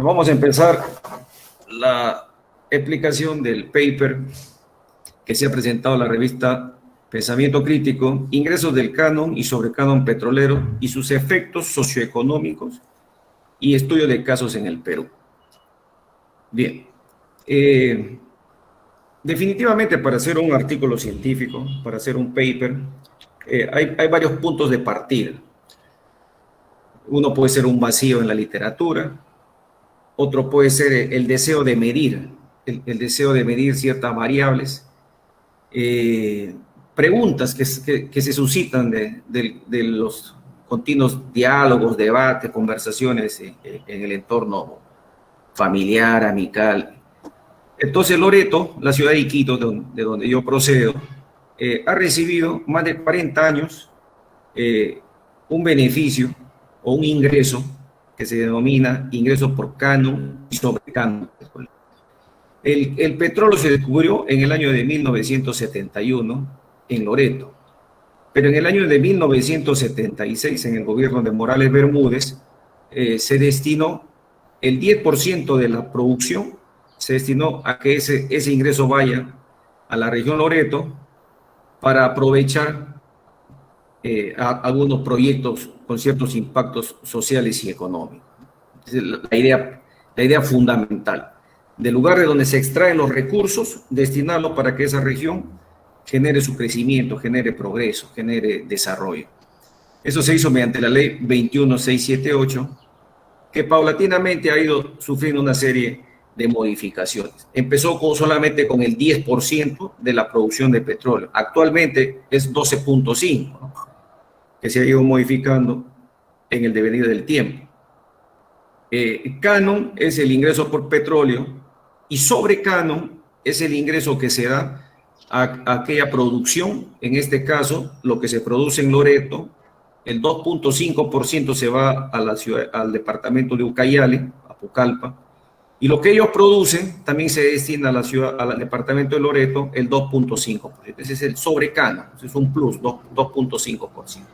Vamos a empezar la explicación del paper que se ha presentado en la revista Pensamiento Crítico, Ingresos del Canon y Sobrecanon Petrolero y sus efectos socioeconómicos y estudio de casos en el Perú. Bien, definitivamente para hacer un artículo científico, para hacer un paper, hay varios puntos de partida. Uno puede ser un vacío en la literatura, otro puede ser el deseo de medir, el deseo de medir ciertas variables, preguntas que se suscitan de los continuos diálogos, debates, conversaciones en el entorno familiar, amical. Entonces Loreto, la ciudad de Iquitos, de donde yo procedo, ha recibido más de 40 años un beneficio o un ingreso que se denomina ingreso por canon y sobrecanon. El petróleo se descubrió en el año de 1971 en Loreto, pero en el año de 1976, en el gobierno de Morales Bermúdez, se destinó el 10% de la producción, se destinó a que ese ingreso vaya a la región Loreto para aprovechar algunos proyectos con ciertos impactos sociales y económicos. La idea fundamental. Del lugar de donde se extraen los recursos, destinarlo para que esa región genere su crecimiento, genere progreso, genere desarrollo. Eso se hizo mediante la ley 21678, que paulatinamente ha ido sufriendo una serie de modificaciones. Empezó solamente con el 10% de la producción de petróleo. Actualmente es 12.5%, ¿no? Que se ha ido modificando en el devenir del tiempo. Canon es el ingreso por petróleo y sobre canon es el ingreso que se da a aquella producción, en este caso, lo que se produce en Loreto, el 2.5% se va a la ciudad, al departamento de Ucayali, a Pucallpa, y lo que ellos producen también se destina a la ciudad, al departamento de Loreto, el 2.5%. Ese es el sobre canon, es un plus, 2.5%.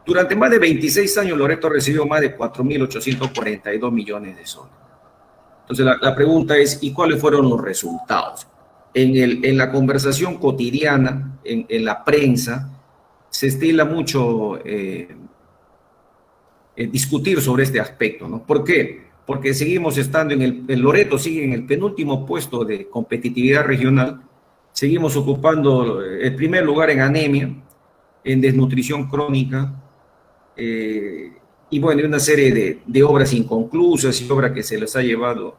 Durante más de 26 años, Loreto recibió más de 4.842 millones de soles. Entonces, la pregunta es, ¿y cuáles fueron los resultados? En la conversación cotidiana, en la prensa, se estila mucho discutir sobre este aspecto, ¿no? ¿Por qué? Porque seguimos estando el Loreto sigue en el penúltimo puesto de competitividad regional, seguimos ocupando el primer lugar en anemia, en desnutrición crónica, y bueno, una serie de obras inconclusas y obras que se les ha llevado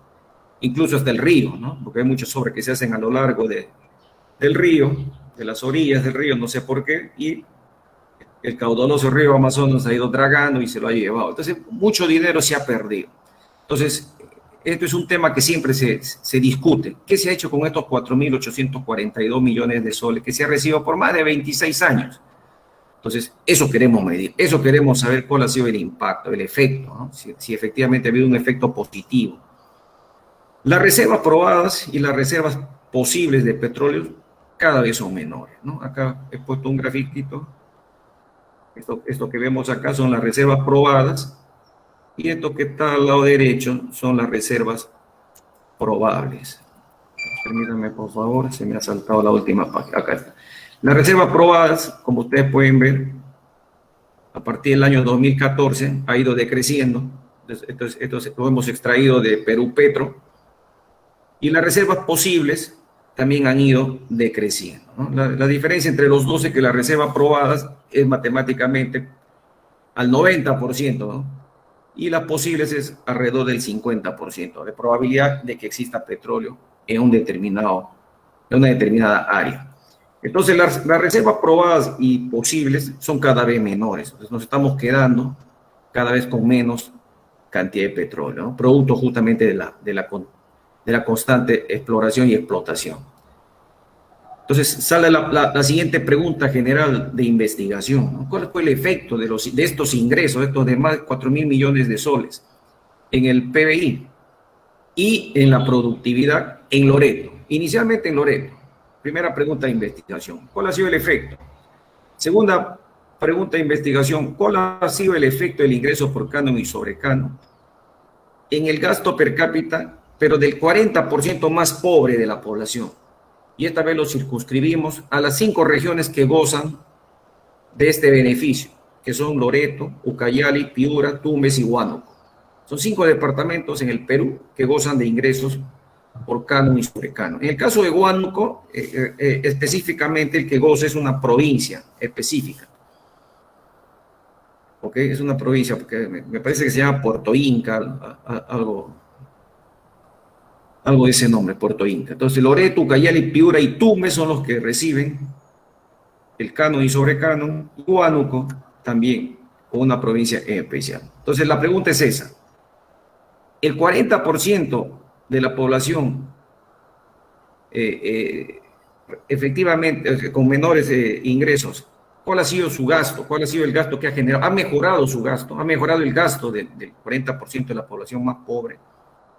incluso hasta el río, ¿no? Porque hay muchas obras que se hacen a lo largo del río, de las orillas del río, no sé por qué, y el caudaloso río Amazonas ha ido dragando y se lo ha llevado. Entonces, mucho dinero se ha perdido. Entonces, esto es un tema que siempre se discute. ¿Qué se ha hecho con estos 4.842 millones de soles que se ha recibido por más de 26 años? Entonces, eso queremos medir, eso queremos saber cuál ha sido el impacto, el efecto, ¿no? Si efectivamente ha habido un efecto positivo. Las reservas probadas y las reservas posibles de petróleo cada vez son menores, ¿no? Acá he puesto un grafiquito. Esto que vemos acá son las reservas probadas y esto que está al lado derecho son las reservas probables. Permítanme, por favor, se me ha saltado la última página. Acá está. Las reservas probadas, como ustedes pueden ver, a partir del año 2014 ha ido decreciendo. Esto lo hemos extraído de Perú Petro. Y las reservas posibles también han ido decreciendo, ¿no? La diferencia entre los dos es que las reservas probadas es matemáticamente al 90%, ¿no? Y las posibles es alrededor del 50% de probabilidad de que exista petróleo en una determinada área. Entonces, las reservas probadas y posibles son cada vez menores. Entonces, nos estamos quedando cada vez con menos cantidad de petróleo, ¿no? Producto justamente de la constante exploración y explotación. Entonces, sale la siguiente pregunta general de investigación, ¿no? ¿Cuál fue el efecto de estos ingresos, estos de más de 4.000 millones de soles en el PBI y en la productividad en Loreto? Inicialmente en Loreto. Primera pregunta de investigación, ¿cuál ha sido el efecto? Segunda pregunta de investigación, ¿cuál ha sido el efecto del ingreso por canon y sobre canon? en el gasto per cápita, pero del 40% más pobre de la población. Y esta vez lo circunscribimos a las 5 regiones que gozan de este beneficio, que son Loreto, Ucayali, Piura, Tumbes y Huánuco. Son 5 departamentos en el Perú que gozan de ingresos por canon y sobrecanon. En el caso de Huánuco, específicamente el que goza es una provincia específica. ¿Ok? Es una provincia, porque me parece que se llama Puerto Inca, algo de ese nombre, Puerto Inca. Entonces, Loreto, Ucayali, Piura y Tumbes son los que reciben el canon y sobrecanon, y Huánuco también, con una provincia especial. Entonces, la pregunta es esa. El 40% de la población efectivamente con menores ingresos, ¿cuál ha sido su gasto? ¿Cuál ha sido el gasto que ha generado? ¿Ha mejorado su gasto? ¿Ha mejorado el gasto del 40% de la población más pobre?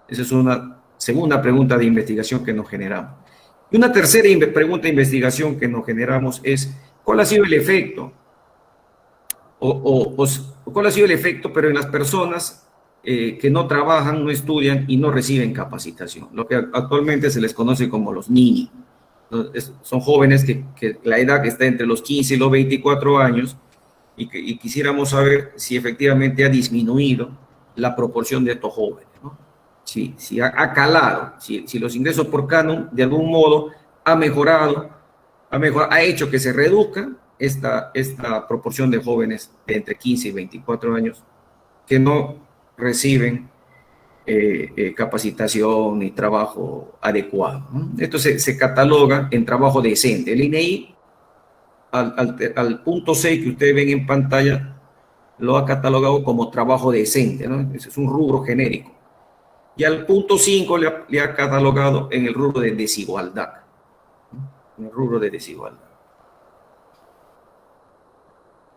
Esa es una segunda pregunta de investigación que nos generamos. Y una tercera pregunta de investigación que nos generamos es, ¿cuál ha sido el efecto? ¿Cuál ha sido el efecto, pero en las personas que no trabajan, no estudian y no reciben capacitación? Lo que actualmente se les conoce como los NINI. Son jóvenes que la edad que está entre los 15 y los 24 años y quisiéramos saber si efectivamente ha disminuido la proporción de estos jóvenes, ¿no? Si ha calado, si los ingresos por canon de algún modo ha mejorado, ha hecho que se reduzca esta proporción de jóvenes de entre 15 y 24 años que no reciben capacitación y trabajo adecuado, ¿no? Esto se cataloga en trabajo decente. El INEI, al punto 6 que ustedes ven en pantalla, lo ha catalogado como trabajo decente, ¿no? Ese es un rubro genérico. Y al punto 5 le ha catalogado en el rubro de desigualdad, ¿no? En el rubro de desigualdad.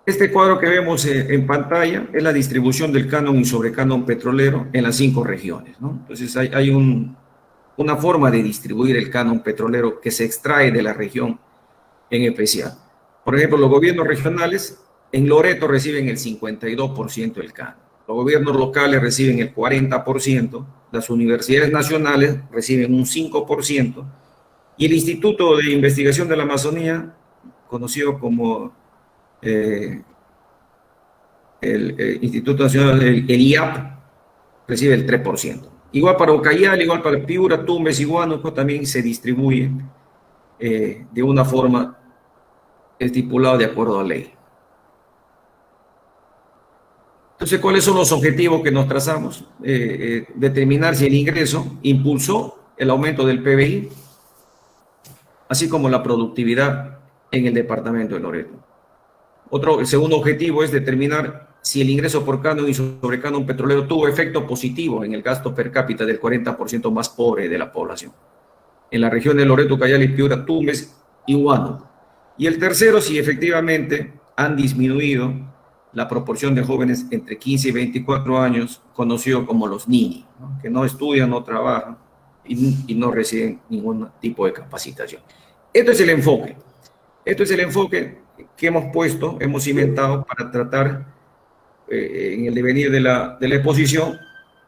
Este cuadro que vemos en pantalla es la distribución del canon y sobrecanon petrolero en las 5 regiones, ¿no? Entonces hay una forma de distribuir el canon petrolero que se extrae de la región en especial. Por ejemplo, los gobiernos regionales en Loreto reciben el 52% del canon. Los gobiernos locales reciben el 40%, las universidades nacionales reciben un 5%, y el Instituto de Investigación de la Amazonía, conocido como el Instituto Nacional, el IAP, recibe el 3%. Igual para Ucayali, igual para Piura, Tumbes y Huánuco también se distribuye de una forma estipulada de acuerdo a ley. Entonces, ¿cuáles son los objetivos que nos trazamos? Determinar si el ingreso impulsó el aumento del PBI, así como la productividad en el departamento de Loreto. El segundo objetivo es determinar si el ingreso por canon y sobrecanon petrolero tuvo efecto positivo en el gasto per cápita del 40% más pobre de la población, en la región de Loreto, Ucayali, Piura, Tumbes y Huánuco. Y el tercero, si efectivamente han disminuido la proporción de jóvenes entre 15 y 24 años, conocido como los NINI, ¿no? Que no estudian, no trabajan y no reciben ningún tipo de capacitación. Esto es el enfoque. Esto es el enfoque que hemos cimentado para tratar en el devenir de la exposición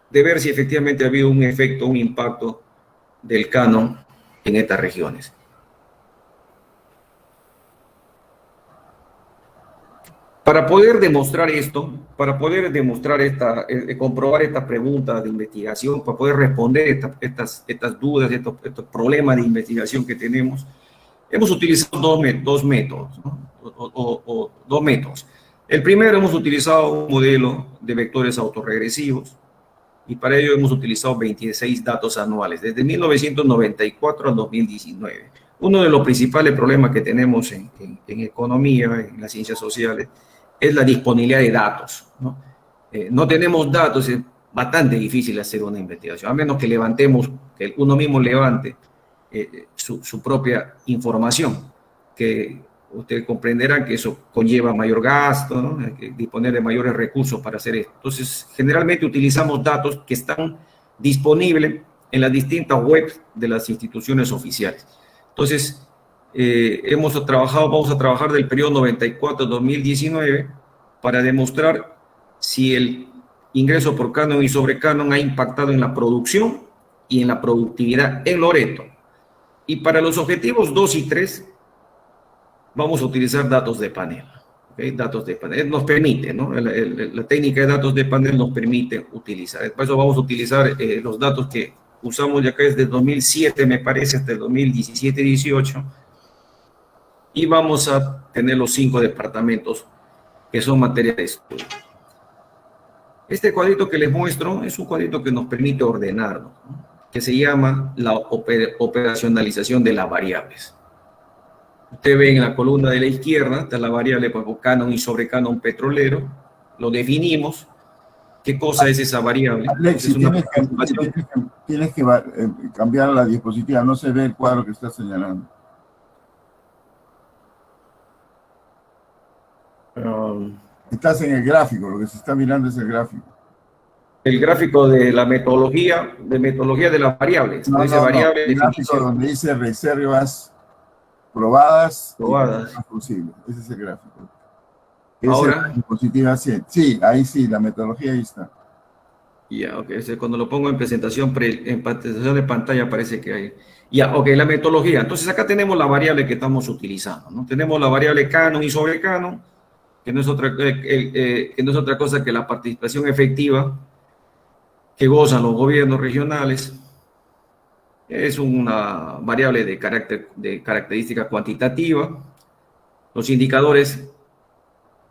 de ver si efectivamente ha habido un efecto, un impacto del canon en estas regiones. Para poder demostrar esto, comprobar esta pregunta de investigación, para poder responder estas dudas, estos problemas de investigación que tenemos, hemos utilizado dos métodos, ¿no? Dos métodos. El primero, hemos utilizado un modelo de vectores autorregresivos y para ello hemos utilizado 26 datos anuales, desde 1994 al 2019. Uno de los principales problemas que tenemos en economía, en las ciencias sociales, es la disponibilidad de datos, ¿no? No tenemos datos, es bastante difícil hacer una investigación, a menos que que uno mismo levante su propia información, que ustedes comprenderán que eso conlleva mayor gasto, ¿no? Hay que disponer de mayores recursos para hacer esto. Entonces, generalmente utilizamos datos que están disponibles en las distintas webs de las instituciones oficiales. Entonces, vamos a trabajar del periodo 94-2019 para demostrar si el ingreso por canon y sobre canon ha impactado en la producción y en la productividad en Loreto. Y para los objetivos 2 y 3 vamos a utilizar datos de panel. ¿Okay? Datos de panel nos permite, ¿no? La técnica de datos de panel nos permite utilizar. Por eso vamos a utilizar los datos que usamos ya acá desde 2007, me parece, hasta el 2017-18. Y vamos a tener los 5 departamentos que son materia de estudio. Este cuadrito que les muestro es un cuadrito que nos permite ordenarlo, ¿no? Que se llama la operacionalización de las variables. Usted ve en la columna de la izquierda, está la variable por canon y sobre canon petrolero, lo definimos. ¿Qué cosa es esa variable? Alexis, es una tienes que cambiar la diapositiva, no se ve el cuadro que estás señalando. Estás en el gráfico, lo que se está mirando es el gráfico. El gráfico de la metodología de las variables. No, dice variable el gráfico donde dice reservas probadas. Y posible. Ese es el gráfico. Ahora. Es diapositiva 100. Sí, ahí sí, la metodología ahí está. Ya, ok. Cuando lo pongo en presentación de pantalla parece que hay. Ya, ok, la metodología. Entonces acá tenemos la variable que estamos utilizando, ¿no? Tenemos la variable canon y sobre canon, que no es otra cosa que la participación efectiva que gozan los gobiernos regionales. Es una variable de característica cuantitativa. Los indicadores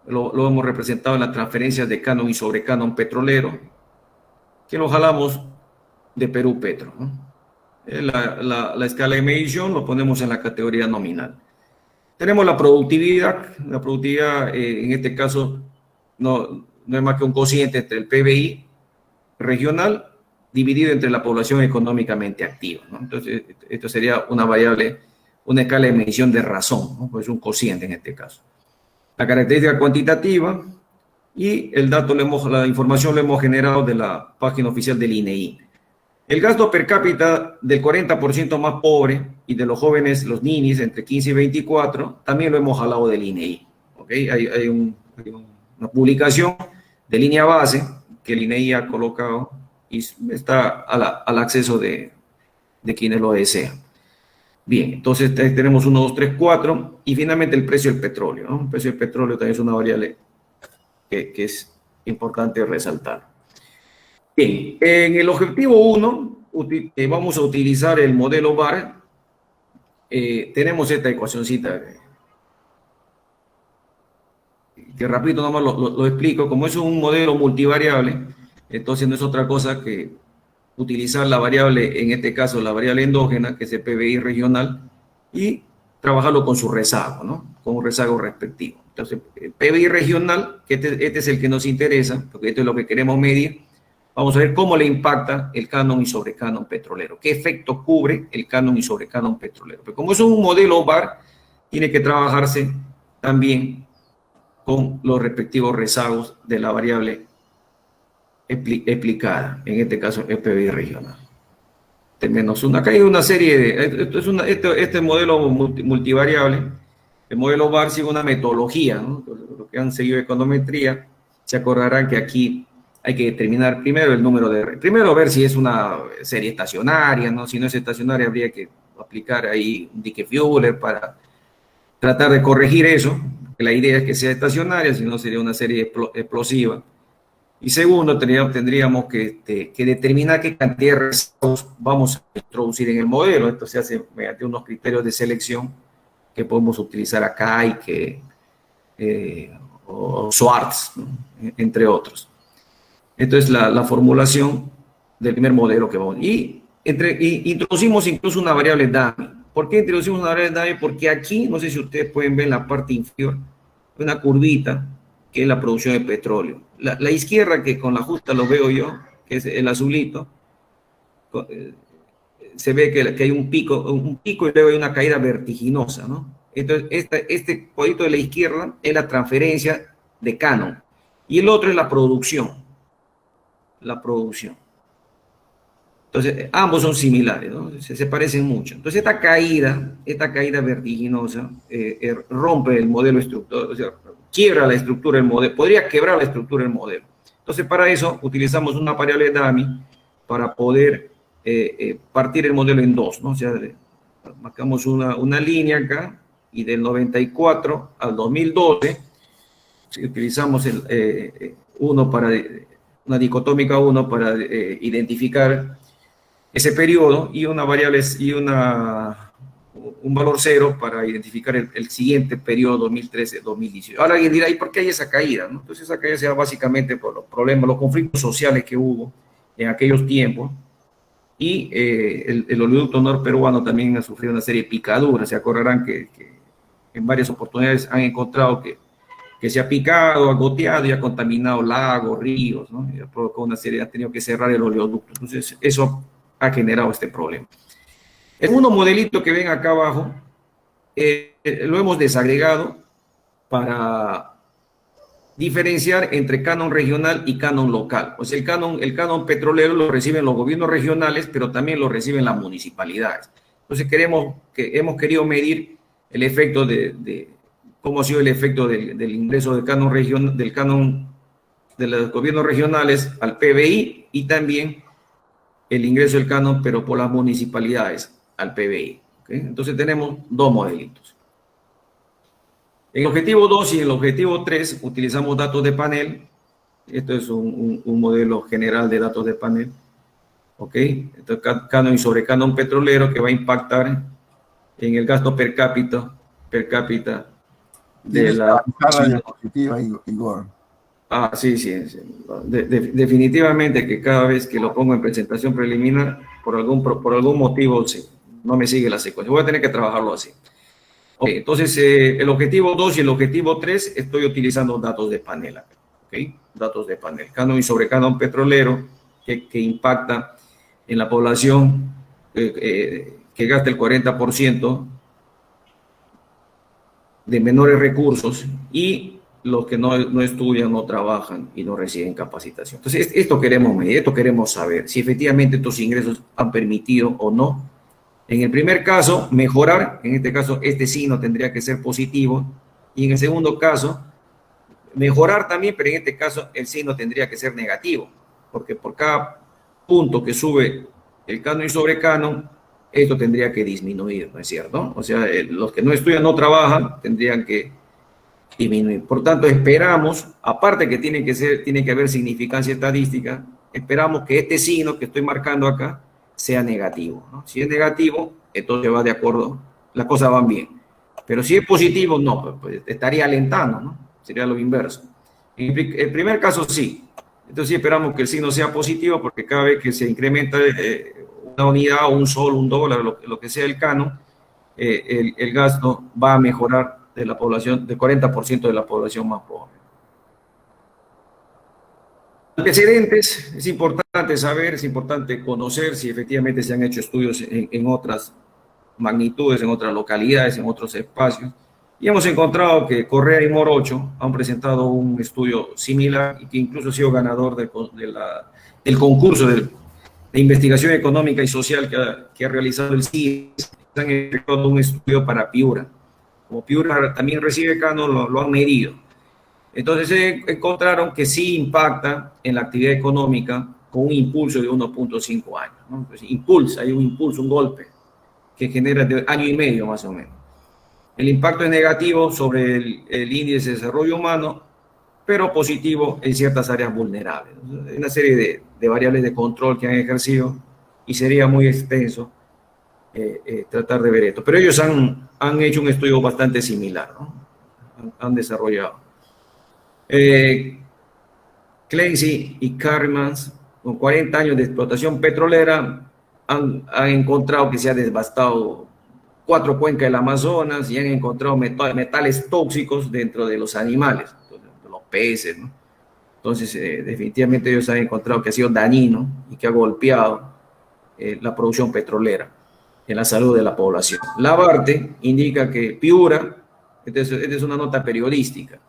lo hemos representado en las transferencias de canon y sobre canon petrolero, que lo jalamos de Perú Petro, ¿no? La escala de medición lo ponemos en la categoría nominal. Tenemos la productividad en este caso no es más que un cociente entre el PBI regional dividido entre la población económicamente activa, ¿no? Entonces, esto sería una variable, una escala de medición de razón, ¿no? Pues un cociente en este caso. La característica cuantitativa y el dato, la información lo hemos generado de la página oficial del INEI. El gasto per cápita del 40% más pobre y de los jóvenes, los ninis, entre 15 y 24, también lo hemos jalado del INEI. ¿Okay? Hay una publicación de línea base que el INEI ha colocado y está al acceso de quienes lo desean. Bien, entonces tenemos 1, 2, 3, 4 y finalmente el precio del petróleo, ¿no? El precio del petróleo también es una variable que es importante resaltar. Bien, en el objetivo 1 vamos a utilizar el modelo VAR. Tenemos esta ecuacióncita que rapidito nomás lo explico. Como es un modelo multivariable, entonces no es otra cosa que utilizar la variable, en este caso la variable endógena, que es el PBI regional, y trabajarlo con su rezago, ¿no? Con un rezago respectivo. Entonces, el PBI regional, que este es el que nos interesa, porque esto es lo que queremos medir. Vamos a ver cómo le impacta el canon y sobrecanon petrolero. ¿Qué efecto cubre el canon y sobrecanon petrolero? Pero como es un modelo VAR, tiene que trabajarse también con los respectivos rezagos de la variable explicada, en este caso el PBI regional. -1. Acá hay una serie de... Este modelo multivariable, el modelo VAR sigue una metodología, ¿no? Los que han seguido econometría se acordarán que aquí hay que determinar primero el número de... Primero ver si es una serie estacionaria, ¿no? Si no es estacionaria habría que aplicar ahí un Dickey-Fuller para tratar de corregir eso. La idea es que sea estacionaria, si no sería una serie explosiva. Y segundo, tendríamos que determinar qué cantidad de rezagos vamos a introducir en el modelo. Esto se hace mediante unos criterios de selección que podemos utilizar acá y o Schwartz, ¿no? Entre otros. Esto es la formulación del primer modelo que vamos. Y introducimos incluso una variable dummy. ¿Por qué introducimos una variable dummy? Porque aquí, no sé si ustedes pueden ver en la parte inferior, una curvita que es la producción de petróleo. La izquierda, que con la justa lo veo yo, que es el azulito, se ve que hay un pico y luego hay una caída vertiginosa, ¿no? Entonces, este cuadrito de la izquierda es la transferencia de canon y el otro es la producción. La producción. Entonces, ambos son similares, ¿no? Se parecen mucho. Entonces, esta caída vertiginosa rompe el modelo estructural, o sea, quiebra la estructura del modelo, podría quebrar la estructura del modelo. Entonces, para eso utilizamos una variable dummy para poder partir el modelo en dos, ¿no? O sea, marcamos una línea acá y del 94 al 2012 si utilizamos uno para una dicotómica 1 para identificar ese periodo y una variable y un valor 0 para identificar el siguiente periodo 2013-2018. Ahora alguien dirá, ¿y por qué hay esa caída? ¿No? Entonces esa caída se da básicamente por los problemas, los conflictos sociales que hubo en aquellos tiempos y el oleoducto norperuano también ha sufrido una serie de picaduras. Se acordarán que en varias oportunidades han encontrado que se ha picado, ha goteado y ha contaminado lagos, ríos, ¿no? Y ha provocado una serie, ha tenido que cerrar el oleoducto. Entonces, eso ha generado este problema. El segundo modelito que ven acá abajo, lo hemos desagregado para diferenciar entre canon regional y canon local. Pues el canon petrolero lo reciben los gobiernos regionales, pero también lo reciben las municipalidades. Entonces, hemos querido medir el efecto cómo ha sido el efecto del ingreso del canon de los gobiernos regionales al PBI y también el ingreso del canon, pero por las municipalidades al PBI. ¿Okay? Entonces tenemos dos modelitos. En el objetivo 2 y en el objetivo 3 utilizamos datos de panel. Esto es un modelo general de datos de panel. ¿Ok? Entonces, canon y sobrecanon petrolero que va a impactar en el gasto per cápita de la diapositiva, Igor. Sí. Definitivamente que cada vez que lo pongo en presentación preliminar, por algún motivo no me sigue la secuencia. Voy a tener que trabajarlo así. Okay, entonces, el objetivo 2 y el objetivo 3 estoy utilizando datos de panel. ¿Okay? Datos de panel. Canon y sobrecanon petrolero que impacta en la población que gasta el 40% de menores recursos y los que no estudian, no trabajan y no reciben capacitación. Entonces, esto queremos medir, esto queremos saber, si efectivamente estos ingresos han permitido o no. En el primer caso, mejorar, en este caso, este signo tendría que ser positivo, y en el segundo caso, mejorar también, pero en este caso el signo tendría que ser negativo, porque por cada punto que sube el canon y sobrecanon, esto tendría que disminuir, ¿no es cierto? O sea, los que no estudian, no trabajan, tendrían que disminuir. Por tanto, esperamos, aparte que tiene que haber significancia estadística, esperamos que este signo que estoy marcando acá sea negativo, ¿no? Si es negativo, entonces va de acuerdo, las cosas van bien. Pero si es positivo, no, pues estaría alentando, ¿no? Sería lo inverso. En el primer caso, sí. Entonces, sí esperamos que el signo sea positivo, porque cada vez que se incrementa una unidad, o un sol, un dólar, lo que sea el canon, el gasto va a mejorar de la población, del 40% de la población más pobre. Antecedentes, es importante saber, es importante conocer si efectivamente se han hecho estudios en otras magnitudes, en otras localidades, en otros espacios. Y hemos encontrado que Correa y Morocho han presentado un estudio similar y que incluso ha sido ganador del concurso de investigación económica y social que ha realizado el CIES. Han efectuado un estudio para Piura. Como Piura también recibe canon, lo han medido. Entonces encontraron que sí impacta en la actividad económica con un impulso de 1.5 años, ¿no? Entonces, hay un impulso, un golpe que genera de año y medio más o menos. El impacto es negativo sobre el índice de desarrollo humano, pero positivo en ciertas áreas vulnerables. Hay una serie de variables de control que han ejercido y sería muy extenso tratar de ver esto. Pero ellos han hecho un estudio bastante similar, ¿no? Han desarrollado. Clancy y Carmans, con 40 años de explotación petrolera, han encontrado que se ha devastado 4 cuencas del Amazonas y han encontrado metales tóxicos dentro de los animales, de los peces, ¿no? Entonces, definitivamente ellos han encontrado que ha sido dañino y que ha golpeado la producción petrolera en la salud de la población. Labarte indica que Piura, esta es una nota periodística,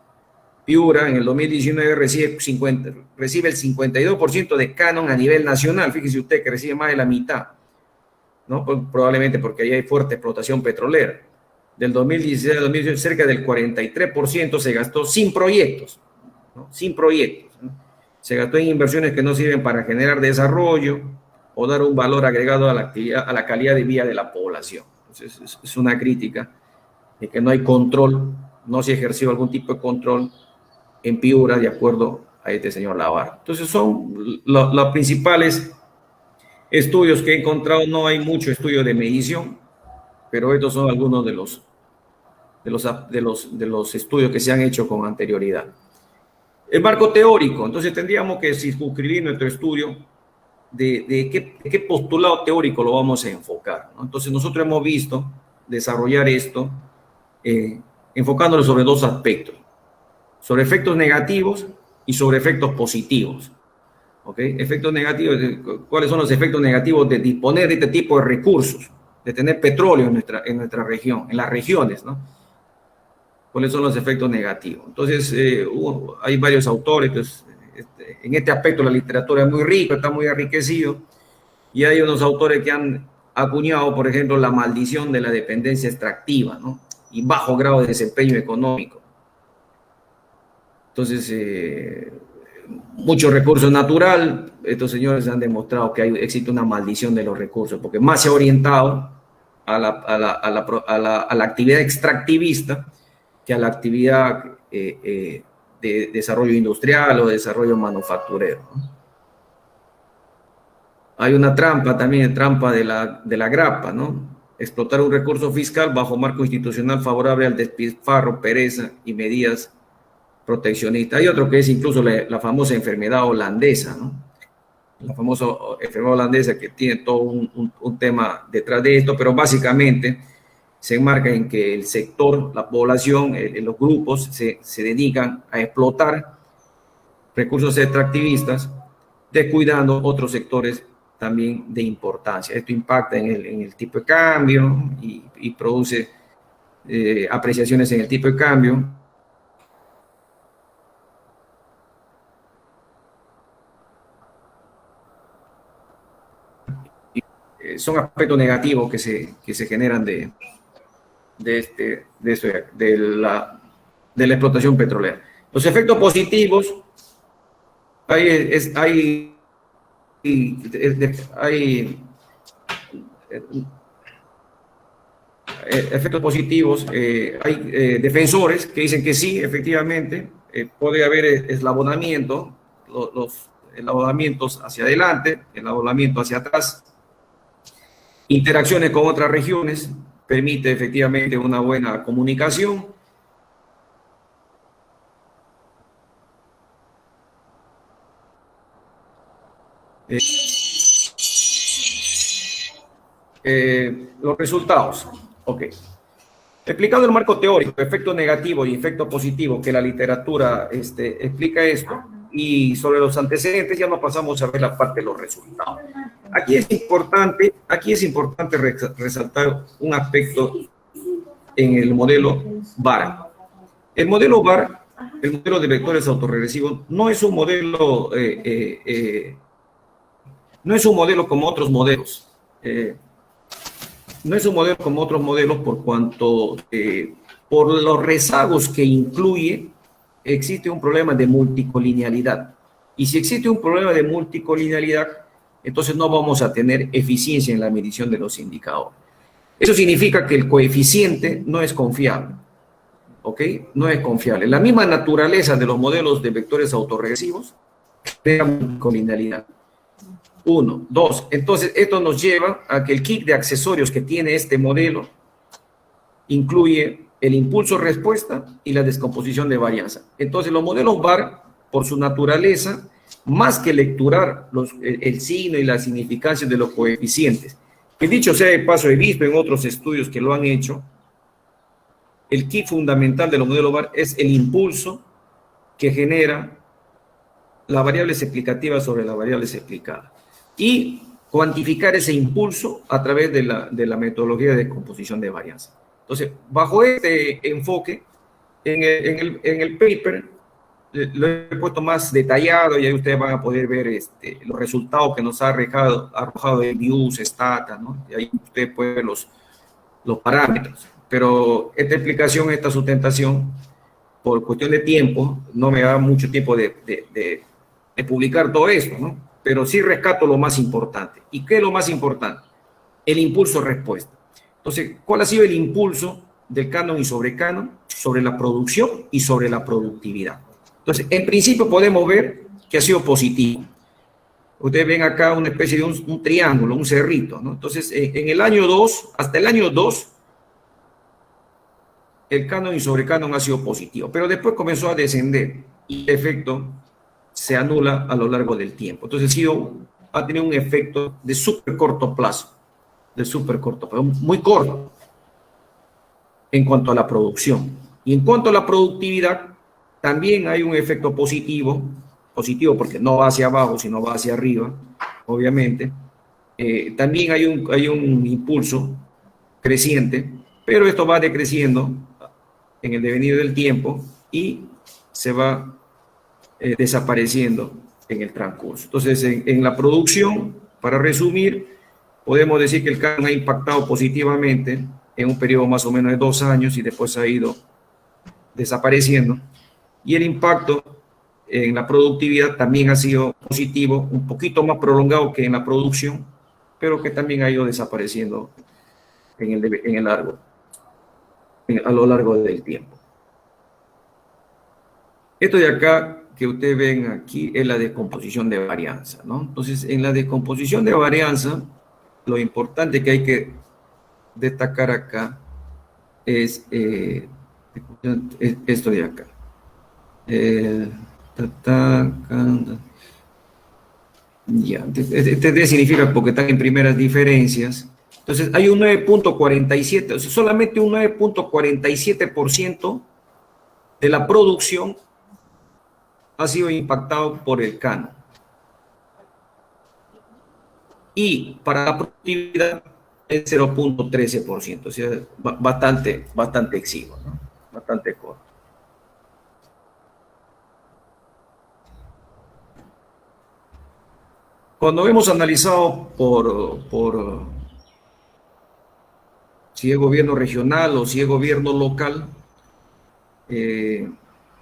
Piura en el 2019 recibe el 52% de canon a nivel nacional. Fíjese usted que recibe más de la mitad, ¿no? Probablemente porque ahí hay fuerte explotación petrolera. Del 2016 al 2018, cerca del 43% se gastó sin proyectos, ¿no? Sin proyectos, ¿no? Se gastó en inversiones que no sirven para generar desarrollo o dar un valor agregado a la actividad, a la calidad de vida de la población. Entonces, es una crítica de que no hay control, no se ejerció algún tipo de control en Piura de acuerdo a este señor Lavar. Entonces, son los principales estudios que he encontrado. No hay mucho estudio de medición, pero estos son algunos de los estudios que se han hecho con anterioridad. El marco teórico, entonces tendríamos que circunscribir nuestro estudio de qué postulado teórico lo vamos a enfocar, ¿no? Entonces nosotros hemos visto desarrollar esto enfocándolo sobre dos aspectos, sobre efectos negativos y sobre efectos positivos. ¿Ok? Efectos negativos, ¿cuáles son los efectos negativos de disponer de este tipo de recursos, de tener petróleo en nuestra región, en las regiones, ¿no? ¿Cuáles son los efectos negativos? Entonces, hay varios autores, pues, en este aspecto la literatura es muy rica, está muy enriquecido, y hay unos autores que han acuñado, por ejemplo, la maldición de la dependencia extractiva, ¿no? Y bajo grado de desempeño económico. Entonces, mucho recurso natural, estos señores han demostrado que existe una maldición de los recursos, porque más se ha orientado a la actividad extractivista que a la actividad de desarrollo industrial o desarrollo manufacturero, ¿no? Hay una trampa también, trampa de la grapa, ¿no? Explotar un recurso fiscal bajo marco institucional favorable al despilfarro, pereza y medidas proteccionistas. Hay otro que es incluso la famosa enfermedad holandesa, ¿no? La famosa enfermedad holandesa, que tiene todo un tema detrás de esto, pero básicamente se enmarca en que el sector, la población, los grupos se dedican a explotar recursos extractivistas, descuidando otros sectores también de importancia. Esto impacta en el tipo de cambio y produce apreciaciones en el tipo de cambio. Son aspectos negativos que se generan de la explotación petrolera. Los efectos positivos, hay efectos positivos, hay defensores que dicen que sí, efectivamente, puede haber eslabonamiento, los eslabonamientos hacia adelante, eslabonamiento hacia atrás, interacciones con otras regiones, permite efectivamente una buena comunicación. Los resultados. Ok. Explicando el marco teórico, efecto negativo y efecto positivo, que la literatura explica esto, y sobre los antecedentes ya nos pasamos a ver la parte de los resultados. Aquí es importante resaltar un aspecto en el modelo VAR. El modelo VAR, el modelo de vectores autorregresivos, no es un modelo como otros modelos. No es un modelo como otros modelos por cuanto, por los rezagos que incluye, existe un problema de multicolinealidad. Y si existe un problema de multicolinealidad, entonces no vamos a tener eficiencia en la medición de los indicadores. Eso significa que el coeficiente no es confiable, ¿ok? No es confiable. La misma naturaleza de los modelos de vectores autorregresivos crea multicolinealidad. 1, 2. Entonces, esto nos lleva a que el kit de accesorios que tiene este modelo incluye el impulso-respuesta y la descomposición de varianza. Entonces, los modelos VAR, por su naturaleza, más que lecturar el signo y la significancia de los coeficientes, que dicho sea de paso, he visto en otros estudios que lo han hecho, el kit fundamental de los modelos VAR es el impulso que genera las variables explicativas sobre las variables explicadas, y cuantificar ese impulso a través de la metodología de descomposición de varianza. Entonces, bajo este enfoque, en el paper lo he puesto más detallado, y ahí ustedes van a poder ver los resultados que nos ha arrojado el News, Stata, ¿no? Y ahí ustedes pueden ver los parámetros. Pero esta explicación, esta sustentación, por cuestión de tiempo, no me da mucho tiempo de publicar todo esto, ¿no? Pero sí rescato lo más importante. ¿Y qué es lo más importante? El impulso respuesta. Entonces, ¿cuál ha sido el impulso del canon y sobrecanon? Sobre la producción y sobre la productividad. Entonces, en principio podemos ver que ha sido positivo. Ustedes ven acá una especie de un triángulo, un cerrito, ¿no? Entonces, en el año 2, hasta el año 2, el canon y sobrecanon ha sido positivo, pero después comenzó a descender y el efecto se anula a lo largo del tiempo. Entonces, ha tenido un efecto de súper corto plazo, muy corto en cuanto a la producción. Y en cuanto a la productividad, también hay un efecto positivo porque no va hacia abajo, sino va hacia arriba, obviamente. También hay un impulso creciente, pero esto va decreciendo en el devenir del tiempo y se va desapareciendo en el transcurso. Entonces, en la producción, para resumir, podemos decir que el canon ha impactado positivamente en un periodo más o menos de 2 años y después ha ido desapareciendo. Y el impacto en la productividad también ha sido positivo, un poquito más prolongado que en la producción, pero que también ha ido desapareciendo a lo largo del tiempo. Esto de acá que ustedes ven aquí es la descomposición de varianza, ¿no? Entonces, en la descomposición de varianza, lo importante que hay que destacar acá es esto de acá. Ya, este significa porque están en primeras diferencias. Entonces, hay un 9.47, o sea, solamente un 9.47% de la producción ha sido impactado por el canon. Y para la productividad es 0.13%, o sea, bastante exiguo, ¿no? Bastante corto. Cuando hemos analizado por si es gobierno regional o si es gobierno local,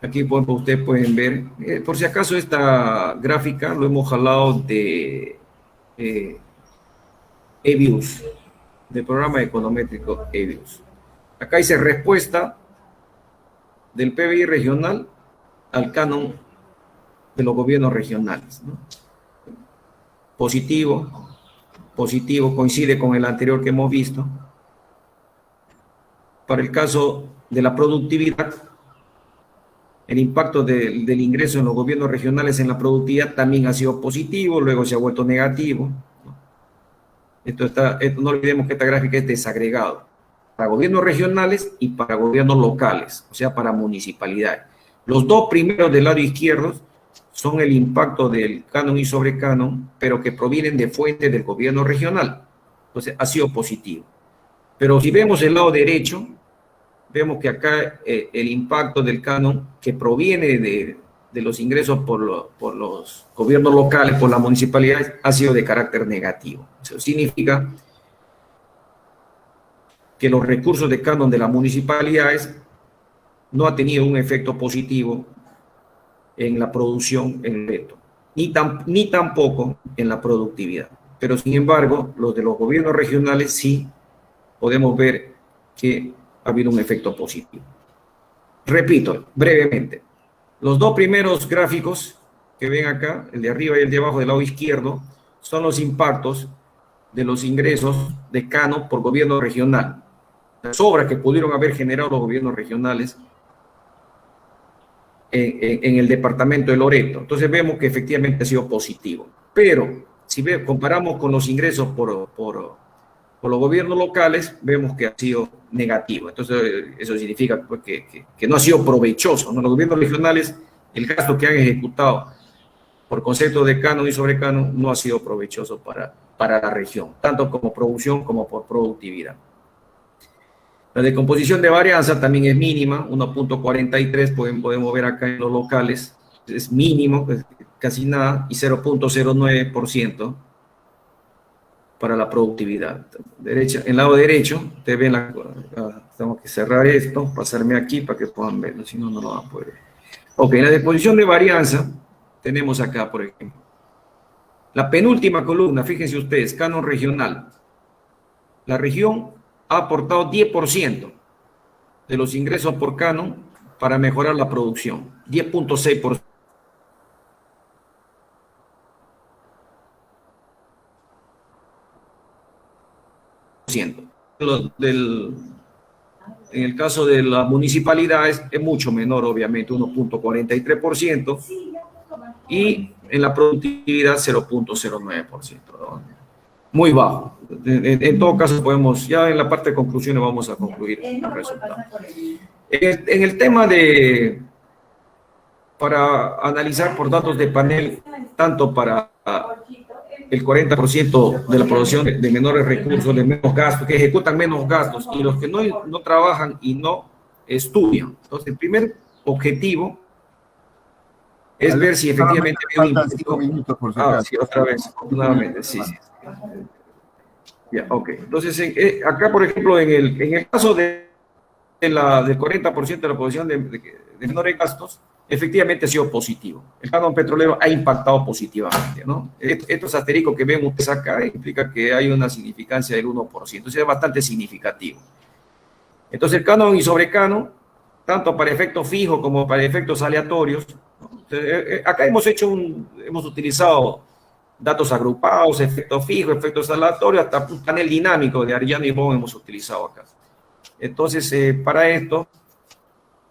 aquí ustedes pueden ver, por si acaso esta gráfica lo hemos jalado de EBIUS, del programa econométrico EBIUS. Acá dice respuesta del PBI regional al canon de los gobiernos regionales, ¿no? Positivo, coincide con el anterior que hemos visto. Para el caso de la productividad, el impacto del ingreso en los gobiernos regionales en la productividad también ha sido positivo, luego se ha vuelto negativo. No olvidemos que esta gráfica es desagregado para gobiernos regionales y para gobiernos locales, o sea, para municipalidades. Los dos primeros del lado izquierdo son el impacto del canon y sobrecanon, pero que provienen de fuentes del gobierno regional. Entonces, ha sido positivo. Pero si vemos el lado derecho, vemos que acá el impacto del canon que proviene de los ingresos por los gobiernos locales, por las municipalidades, ha sido de carácter negativo. Eso significa que los recursos de canon de las municipalidades no ha tenido un efecto positivo en la producción en neto, ni tampoco en la productividad. Pero sin embargo, los de los gobiernos regionales sí podemos ver que ha habido un efecto positivo. Repito brevemente, los dos primeros gráficos que ven acá, el de arriba y el de abajo del lado izquierdo, son los impactos de los ingresos de canon por gobierno regional, las obras que pudieron haber generado los gobiernos regionales en el departamento de Loreto. Entonces vemos que efectivamente ha sido positivo. Pero si comparamos con los ingresos por los gobiernos locales, vemos que ha sido negativo. Entonces eso significa pues, que no ha sido provechoso, ¿no? Los gobiernos regionales, el gasto que han ejecutado por concepto de canon y sobrecanon no ha sido provechoso para la región, tanto como producción como por productividad. La descomposición de varianza también es mínima, 1.43, podemos ver acá en los locales, es mínimo, casi nada, y 0.09% para la productividad. En el lado derecho, ustedes ven, tengo que cerrar esto, pasarme aquí para que puedan verlo, si no, no lo van a poder ver. Ok, en la descomposición de varianza, tenemos acá, por ejemplo. La penúltima columna, fíjense ustedes, canon regional. La región ha aportado 10% de los ingresos por canon para mejorar la producción, 10.6%. En el caso de las municipalidades es mucho menor, obviamente, 1.43%, y en la productividad 0.09%, ¿no? Muy bajo. En todo caso podemos, ya en la parte de conclusiones vamos a concluir el resultado. En el tema de, para analizar por datos de panel, tanto para el 40% de la producción de menores recursos, de menos gastos, que ejecutan menos gastos, y los que no trabajan y no estudian. Entonces, el primer objetivo es ver si efectivamente... Faltan 5 minutos, por si acaso. Sí, otra vez, afortunadamente, sí. Ya, ok. Entonces, acá, por ejemplo, en el caso del 40% de la producción de menores gastos, efectivamente ha sido positivo. El canon petrolero ha impactado positivamente, ¿no? Estos asteriscos que ven ustedes acá implica que hay una significancia del 1%, entonces es bastante significativo. Entonces, el canon y sobrecanon, tanto para efectos fijos como para efectos aleatorios, ¿no? Acá hemos utilizado datos agrupados, efectos fijos, efectos aleatorios, hasta un panel dinámico de Arellano y Bon hemos utilizado acá. Entonces, para esto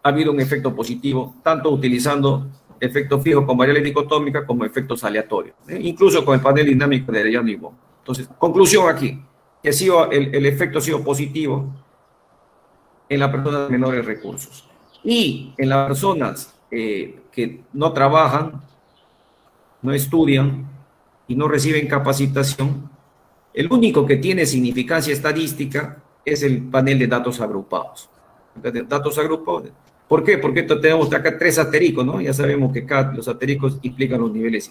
ha habido un efecto positivo, tanto utilizando efectos fijos con variable dicotómica como efectos aleatorios, incluso con el panel dinámico de Arellano y Bon. Entonces, conclusión aquí, que el efecto ha sido positivo en las personas de menores recursos. Y en las personas que no trabajan, no estudian y no reciben capacitación, el único que tiene significancia estadística es el panel de datos agrupados. Datos agrupados. ¿Por qué? Porque tenemos acá 3 asteriscos, ¿no? Ya sabemos que los asteriscos implican los niveles.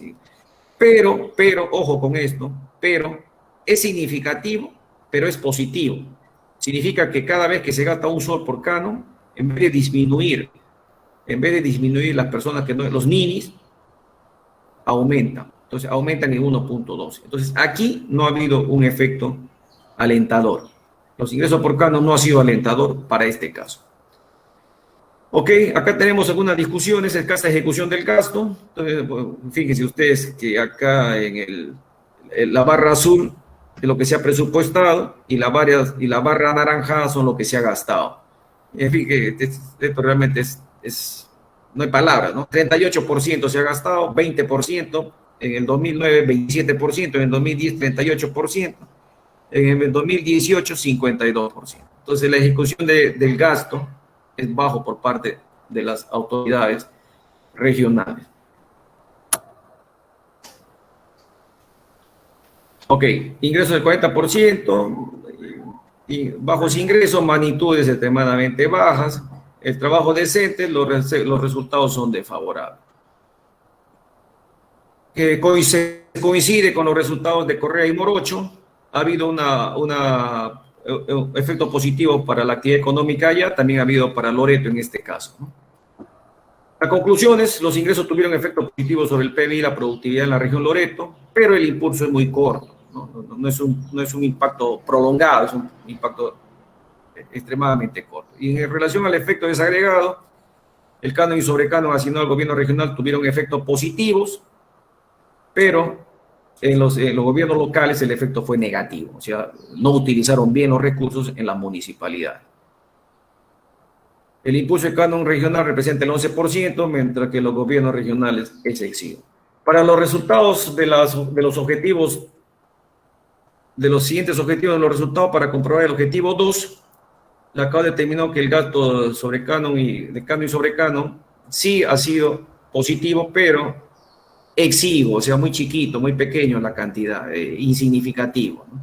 Pero, ojo con esto, pero es significativo, pero es positivo. Significa que cada vez que se gasta un sol por canon, en vez de disminuir las personas que no, los ninis, aumentan. Entonces, aumentan en 1.12. Entonces, aquí no ha habido un efecto alentador. Los ingresos por canon no ha sido alentador para este caso. Ok, acá tenemos algunas discusiones, el caso de ejecución del gasto. Entonces, bueno, fíjense ustedes que acá en la barra azul es lo que se ha presupuestado y la barra anaranjada son lo que se ha gastado. En fin, que esto realmente no hay palabras, ¿no? 38% se ha gastado, 20%, en el 2009 27%, en el 2010 38%, en el 2018 52%. Entonces la ejecución del gasto es bajo por parte de las autoridades regionales. Ok, ingresos del 40%, y bajos ingresos, magnitudes extremadamente bajas, el trabajo decente, los resultados son desfavorables. Que coincide con los resultados de Correa y Morocho, ha habido un efecto positivo para la actividad económica allá, también ha habido para Loreto en este caso, ¿no? Las conclusiones, los ingresos tuvieron efecto positivo sobre el PBI y la productividad en la región Loreto, pero el impulso es muy corto, no es un impacto prolongado, es un impacto extremadamente corto. Y en relación al efecto desagregado, el canon y sobrecanon asignado al gobierno regional tuvieron efectos positivos, pero en los gobiernos locales el efecto fue negativo, o sea, no utilizaron bien los recursos en las municipalidades. El impulso de canon regional representa el 11%, mientras que los gobiernos regionales es exiguo. Para los resultados de los objetivos, de los siguientes objetivos, de los resultados para comprobar el objetivo 2, la CAO determinó que el gasto sobre canon y sobre canon sí ha sido positivo, pero exiguo, o sea, muy chiquito, muy pequeño la cantidad, insignificativo, ¿no?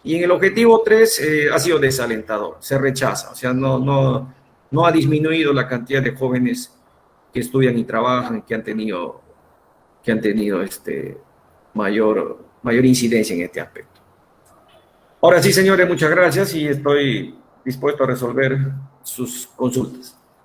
Y en el objetivo 3 ha sido desalentador, se rechaza, o sea, no ha disminuido la cantidad de jóvenes que estudian y trabajan, que han tenido mayor incidencia en este aspecto. Ahora sí, señores, muchas gracias y estoy dispuesto a resolver sus consultas.